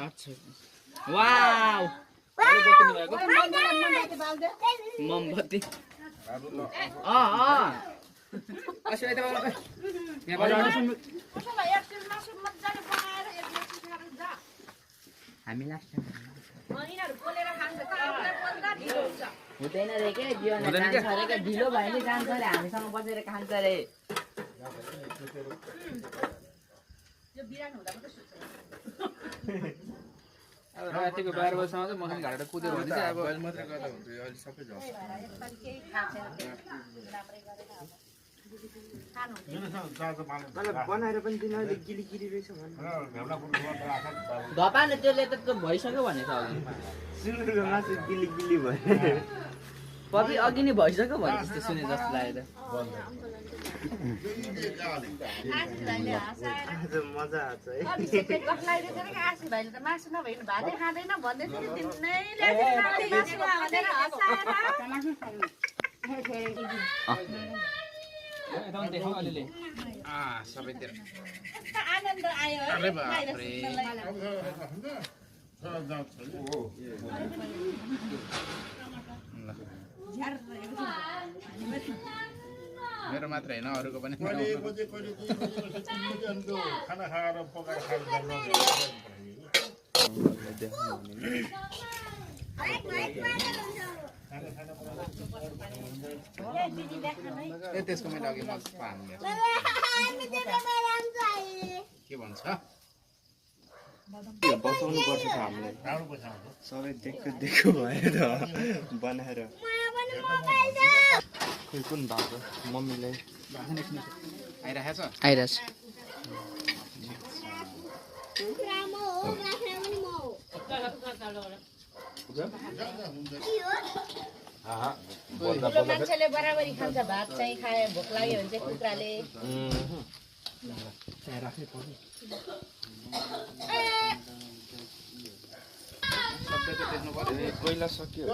अच्छा वाउ कहिले बोक्नु भएको मोमबत्ती असो यता बाबा यहाँ बजाउनु सुन्नु हामी लास्ट हुँदैन रे के जीवन जान्छ रे के ढिलो भयो नि जान्छ रे हामीसँग बसेर खान्छ रे यो बिरान हुँदा मात्रै सुत्छ अब रातिको 12 बजेसम्म चाहिँ मसँग घाँटा कुदेर हुन्छ अब बल मात्रै गर्दा हुन्छ यो अलि सबै झर्छ बनाएर पनि दिन अहिले गिली रहेछ धपान त्यसले त भइसक्यो भनेछ अघि सुँगुरको मासु गिली भयो पपी अघि नै भइसक्यो भने जस्तो सुने जस्तो लाग्यो त मजा आछ है मासु नभइन भातै खाँदैन भन्दै थियो दिनै सबैतिर आनन्द आयो अरे बाफरे मेरो मात्र हैन अरूको पनि खाना खाएर पकाएर त्यसको मैले अघि के भन्छ बचाउनु पर्छ त हामीले सबै देखो भयो त बनाएर खोइ कुन भएको मम्मीलाई आइरहेछ मान्छेले बराबरी खान्छ भात चाहिँ खाए भोक लाग्यो भने चाहिँ कुखुराले कोइला सक्यो